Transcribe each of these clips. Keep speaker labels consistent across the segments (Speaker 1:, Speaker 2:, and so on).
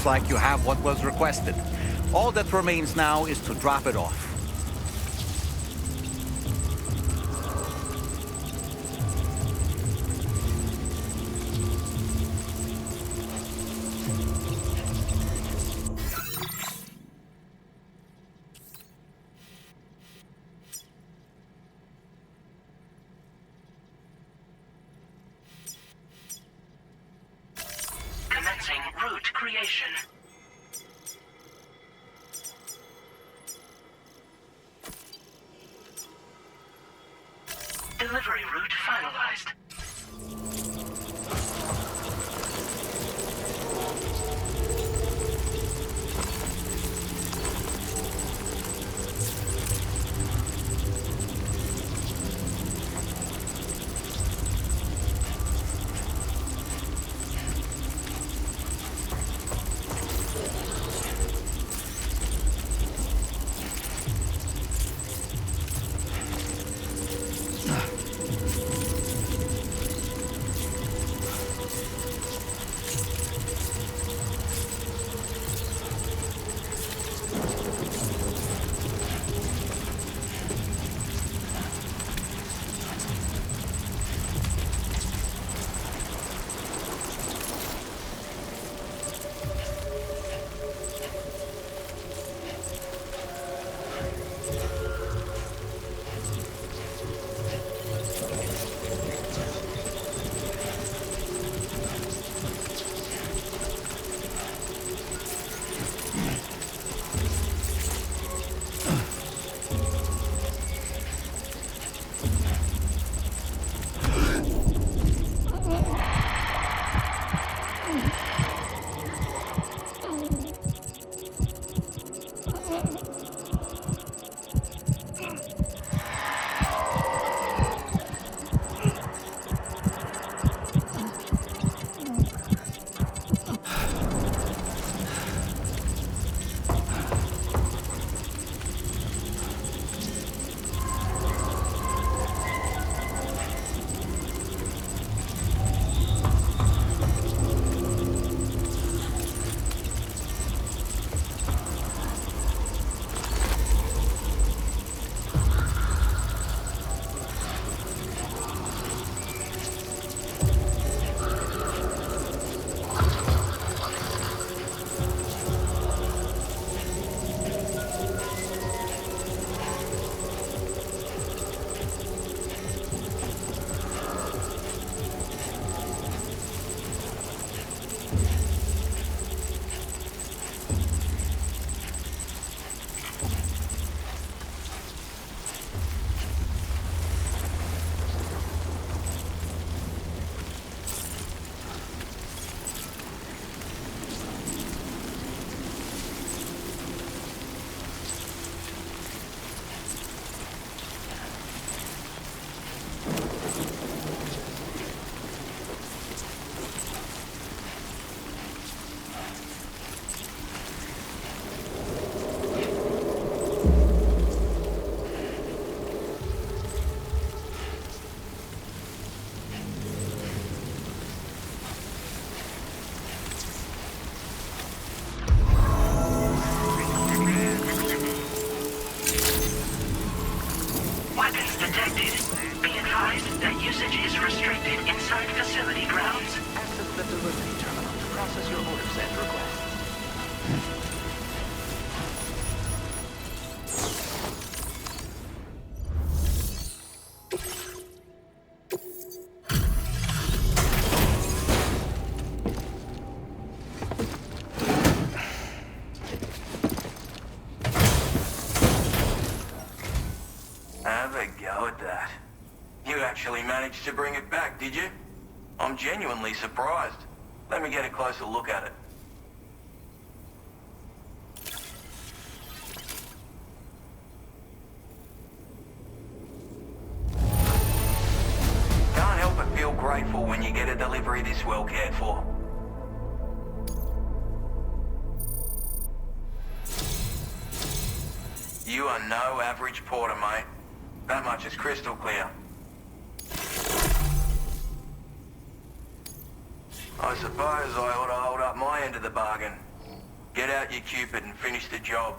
Speaker 1: Like you have what was requested. All that remains now is to drop it off.
Speaker 2: Commencing route creation. Delivery route finalized.
Speaker 3: To bring it back, did you? I'm genuinely surprised. Let me get a closer look at it. carry this well cared for. You are no average porter, mate. That much is crystal clear. I suppose I ought to hold up my end of the bargain. Get out your Cupid and finish the job.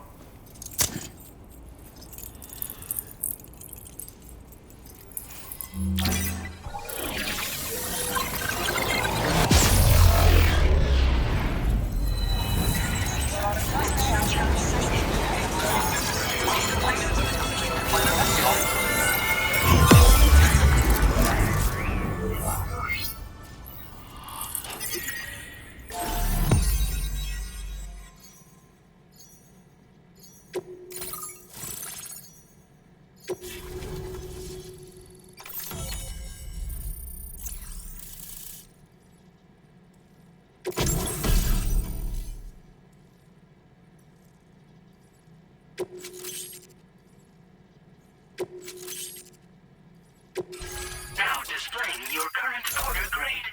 Speaker 2: Now displaying your current porter grade.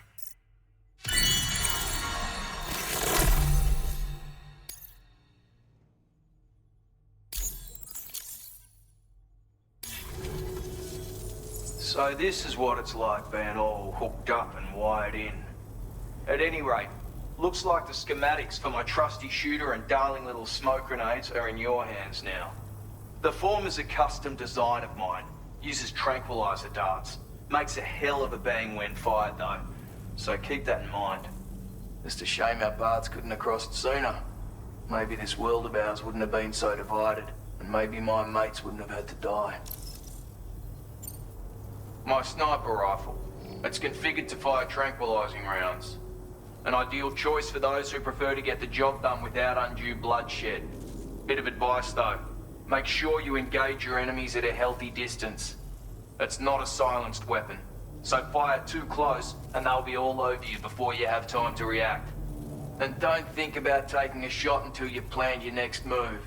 Speaker 4: So this is what it's like being all hooked up and wired in. At any rate, looks like the schematics for my trusty shooter and darling little smoke grenades are in your hands now. The former's a custom design of mine. Uses tranquilizer darts. Makes a hell of a bang when fired though. So keep that in mind. Just a shame our paths couldn't have crossed sooner. Maybe this world of ours wouldn't have been so divided. And maybe my mates wouldn't have had to die. My sniper rifle. It's configured to fire tranquilizing rounds. An ideal choice for those who prefer to get the job done without undue bloodshed. Bit of advice though. Make sure you engage your enemies at a healthy distance. It's not a silenced weapon. So fire too close and they'll be all over you before you have time to react. And don't think about taking a shot until you've planned your next move.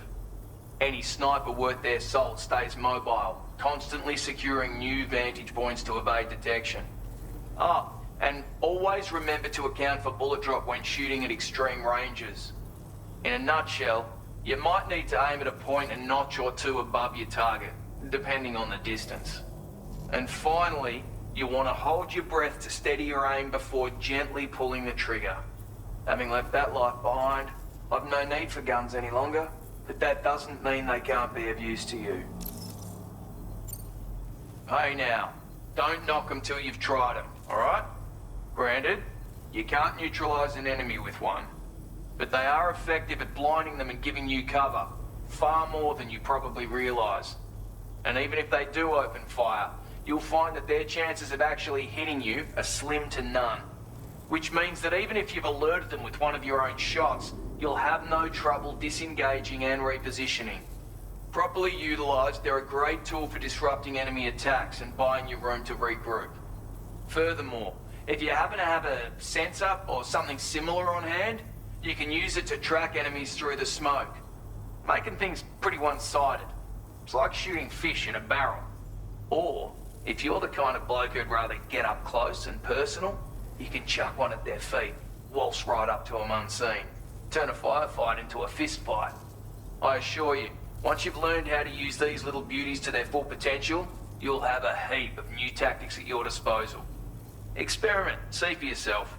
Speaker 4: Any sniper worth their salt stays mobile, constantly securing new vantage points to evade detection. And always remember to account for bullet drop when shooting at extreme ranges. In a nutshell, you might need to aim at a point a notch or two above your target, depending on the distance. And finally, you want to hold your breath to steady your aim before gently pulling the trigger. Having left that life behind, I've no need for guns any longer, but that doesn't mean they can't be of use to you. Hey now, don't knock them till you've tried them, alright? Granted, you can't neutralize an enemy with one, but they are effective at blinding them and giving you cover, far more than you probably realize. And even if they do open fire, you'll find that their chances of actually hitting you are slim to none. Which means that even if you've alerted them with one of your own shots, you'll have no trouble disengaging and repositioning. Properly utilized, they're a great tool for disrupting enemy attacks and buying you room to regroup. Furthermore, if you happen to have a sensor or something similar on hand, you can use it to track enemies through the smoke, making things pretty one-sided. It's like shooting fish in a barrel. Or, if you're the kind of bloke who'd rather get up close and personal, you can chuck one at their feet, waltz right up to them unseen, turn a firefight into a fist fight. I assure you, once you've learned how to use these little beauties to their full potential, you'll have a heap of new tactics at your disposal. Experiment, see for yourself.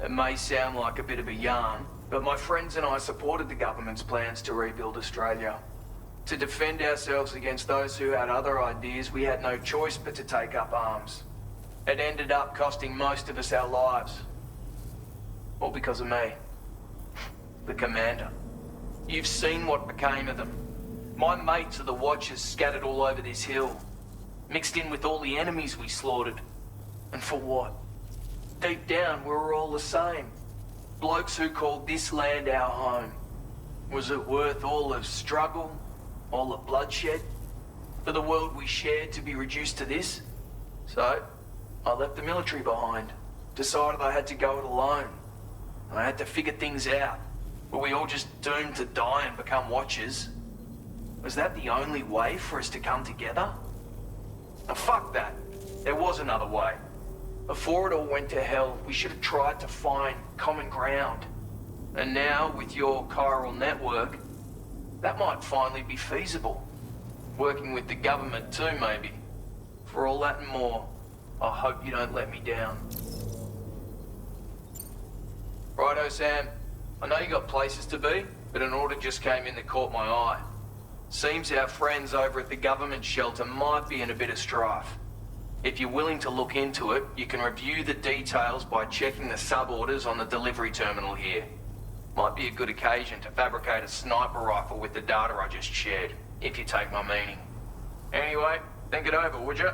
Speaker 4: It may sound like a bit of a yarn, but my friends and I supported the government's plans to rebuild Australia. To defend ourselves against those who had other ideas, we had no choice but to take up arms. It ended up costing most of us our lives. All because of me. The commander. You've seen what became of them. My mates are the Watchers scattered all over this hill. Mixed in with all the enemies we slaughtered. And for what? Deep down, we were all the same. Blokes who called this land our home. Was it worth all the struggle? All the bloodshed? For the world we shared to be reduced to this? So, I left the military behind. Decided I had to go it alone. And I had to figure things out. Were we all just doomed to die and become Watchers? Was that the only way for us to come together? Now, fuck that. There was another way. Before it all went to hell, we should have tried to find common ground. And now, with your chiral network, that might finally be feasible. Working with the government too, maybe. For all that and more, I hope you don't let me down. Righto, Sam. I know you got places to be, but an order just came in that caught my eye. Seems our friends over at the government shelter might be in a bit of strife. If you're willing to look into it, you can review the details by checking the sub-orders on the delivery terminal here. Might be a good occasion to fabricate a sniper rifle with the data I just shared, if you take my meaning. Anyway, think it over, would you?